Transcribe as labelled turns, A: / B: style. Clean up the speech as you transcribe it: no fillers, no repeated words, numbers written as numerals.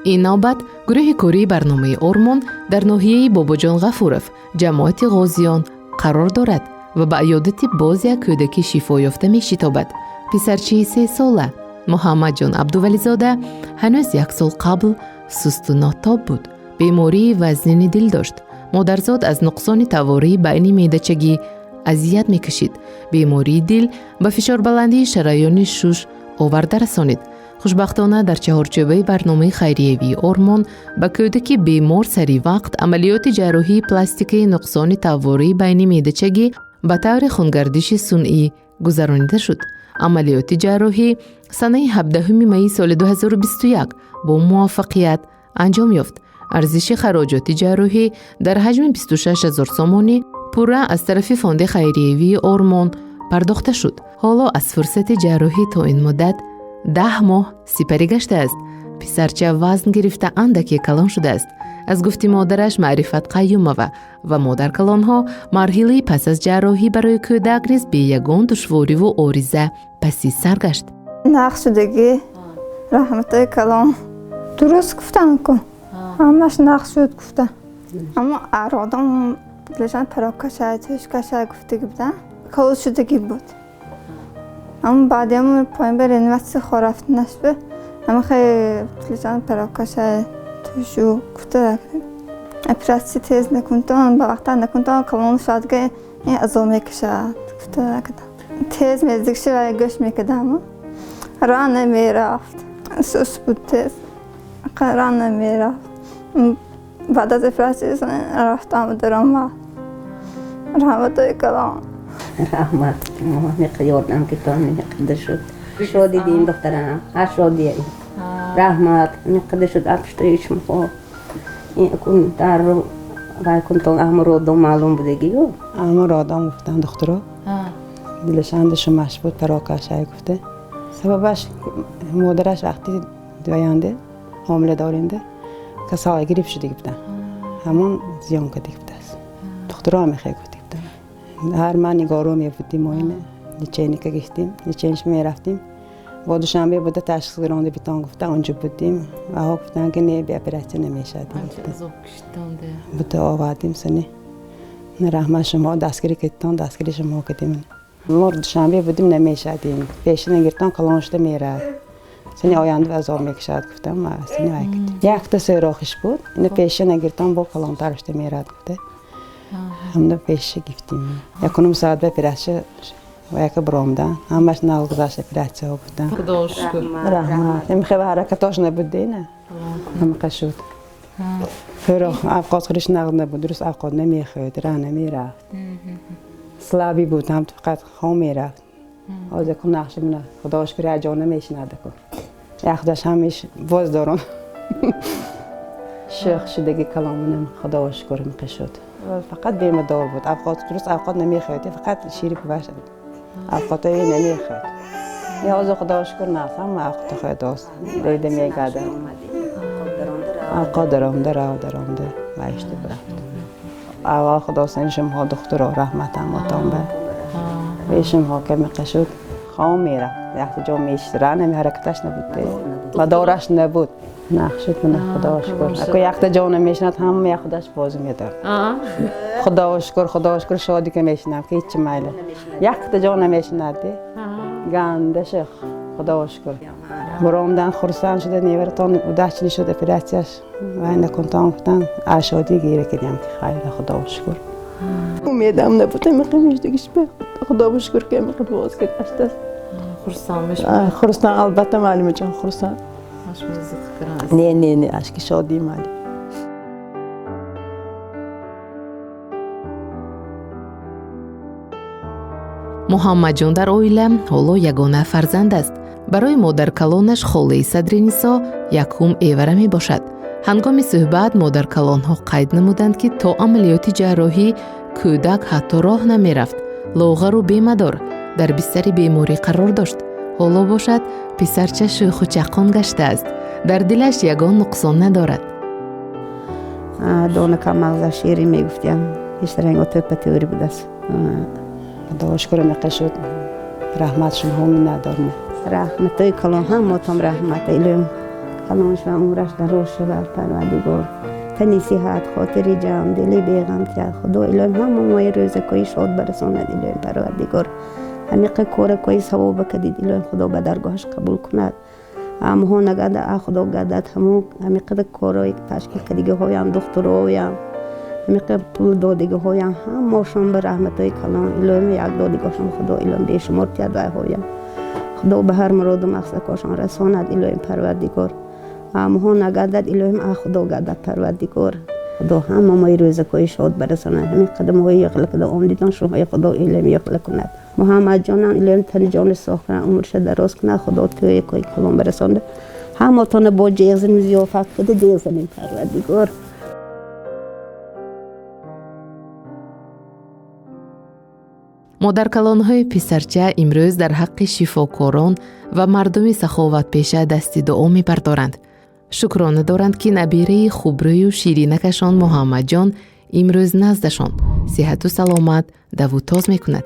A: این نوبت گروه کوری برنامه آرمان در ناحیه باباجان غفورов جماعت غازیان قرار دارد و به عیادت باز یک کودک شفا یافته می شتابد. پسرچه 3 ساله محمد جان عبدولیزاده هنوز 1 سال قبل سست و ناتاب بود. بیماری وزن دل داشت. مادرزاد از نقصان تواری بین معده‌چگی اذیت می‌کشید. بیماری دل به فشار بلندی شریان شش آورده رسانید. خوشبختانه در چهارچوبه برنامه خیریه‌ای آرمان به کودک بیمار سری وقت عملیات جراحی پلاستیکی نقصان تواری بین معده‌چگی به طور خونگردش صنعی گذرانیده شد. عملیات جراحی سنه 17 می سال 2021 با موفقیت انجام یافت. ارزش خراجات جراحی در حجم 26,000 سومانی پورا از طرف فاند خیریه‌ای آرمان پرداخته شد. حالا از فرصت جراحی تا این مدت 10 ماه سپری گشته است. پسرچه وزن گرفته اندکی کلان شده است. از گفت مادرش معرفت قیومه و مادر کلانها مرحله پس از جراحی برای کودک نیز به یگان دشواری و عارضه پسی سرگشت.
B: نقص شدگی رحمت کلان درست گفتن کن. همش نقص شد گفتن. اما ارادم لجن پراکشه تشکشه گفته بودن. کل شدگی بود. اما بعدی هم پایین بر انوست خورفت نشده. اما خیلی لجن پراکشه توشو گفته اپراسی تیز نکنتان با وقتا نکنتان کلان شد که این ازومه کشد گفته تیز میزدیکشه و گوش میکدم راه نمیرفت سوس بود تیز راه نمیرفت بعد از اپراسی رفتم درام رحمت های کلان
C: رحمت میقیادم که تا میقیده شد شادی دیم دخترم هر شادی ای رحمت میقیده شد اپشتایش مخواه این کن در رو رای کنتون امرادم معلوم بودگی و
D: امرادم گفتن دخترها دلشندش مش بود پراکشه گفته سببش مادرش وقتی دوینده حامله دارنده کسای گریپ شده گفتن همون زیان کده گفته است دخترها میخواه گفته گفتن هر من نگارو میفتیم و اینه نیچینی که گشتیم نیچینش میرفتیم با دوشنبه بوده تشخیص گرانده بیتان گفته اونجا بودیم و ها گفتن که نه بیا اپراسیون نمیشه بوده آوردیم سنه نه رحمت شما دستگیری کتان دستگیری شما کدیم ما دوشنبه بودیم نمیشدیم پیش نگرتان کلان شده میره سنه آینده عذاب میکشد گفتم و سنه وکت یک تا سراخش بود اینو پیش نگرتان با کلان تر شده میره گفته همون پیش گفتیم یکونم ساعت به اپراسیون و یک برامدن همش نال گذاشت اپراسیون ها بودن
A: خدا شکر
D: رحمت میخواه حرکتاش نبوده نه همه شد فراخ افقاد خودش نقد نبود درست افقاد نمیخواد راه نمیرفت سلابی بود هم فقط خام میرفت از کن نقشه منه خدا شکر اجا نمیشنده کن یخداش همیش باز دارم شیخ شدگی کلامونم خدا شکر میخواد شد فقط بیمدار بود افقاد درست افقاد نمیخواد فقط شیری بوش افقاد نمیخواد یا از خدا شکر نفهم و افقاد خداست دیده میگردم افقاد درامده و اشته برفت اول خدا سنشم ها دختر رحمت هماتان به بیشم ها که میقشد خواهم میره یک جا میشتره نمی حرکتش نبود و دارش نبود نقشد منه خدا شکر اکو یک جا نمیشند هم یک خودش بازی میدار خدا شکر شادی که میشنم که هیچی میله یک جا نمیشند گنده شخ خدا شکر برامدن خرسان شده نیورتان و داشتی شده اپراسیونش و این کنتان گفتن شادی گیره کردیم که خیلی خدا شکر امیدم نبوده میخوام دیگه به خدا شکر که میخوام باز گشته است
A: خرسان میشه
D: خرسان البته معلومه چون خرسان نه اشک شادی معلوم
A: محمد جان در اویله حالا یگانه فرزند است. برای مادر کلانش خاله صدر نیسا یکم ایوره می باشد. هنگام صحبت مادر کلانها قید نمودند که تا عملیات جراحی کودک حتی راه نمی رفت. لاغر و بیمدار در بستر بیماری قرار داشت. حالا باشد پسرچه شوخ و چقان گشته است. در دلش یگان نقصان ندارد.
C: دونه که مغز شیری میگفتیم هیچ رنگ تیوری بود است.
D: خدا شکر نقشد رحمت شما هم ندارم
C: رحمت های کلان هم ماتم رحمت ایلم کلانش و عمرش دراز شود پروردگار. تنی صحت خاطر جمع دلی بیغم کرد خدا الهی هم مای روز کوی شاد برساند الهی پروردگار. همیشه کار کوی ثواب کدید الهی خدا به درگاهش قبول کند. ها نگرده خدا گردد همیشه کارای تشکیل کدیگه هایم دخترایم همیشه پول دادگه هایم هم ماشون به رحمتای کلان الهی یک دادگاهشون خدا الهی بیشمار کرد هایم خدا به هر مراد و مقصد کاشان رساند الهی پروردگار. ها نگردد الهی خدا گردد پروردگار. خدا هم مای روز کوی شاد برساند. همین قدم های یخلق ده آمدیدان شما خدا الهی یخلق کند. محمد جانم الهی تن جان ساخته عمرش دراز کند خدا توی کوی کلام برسانده. هم تان با جیغزن زیافت کده جیغزنیم پروردگار.
A: مادرکلان‌های پسرچه امروز در حق شفاکاران و مردم سخاوتپیشه دستی دعا می‌بردارند. شکرانه دارند که نبیره خوبروی و شیرینکشان محمد جان امروز نزدشان صحت و سلامت دوتاز می‌کند.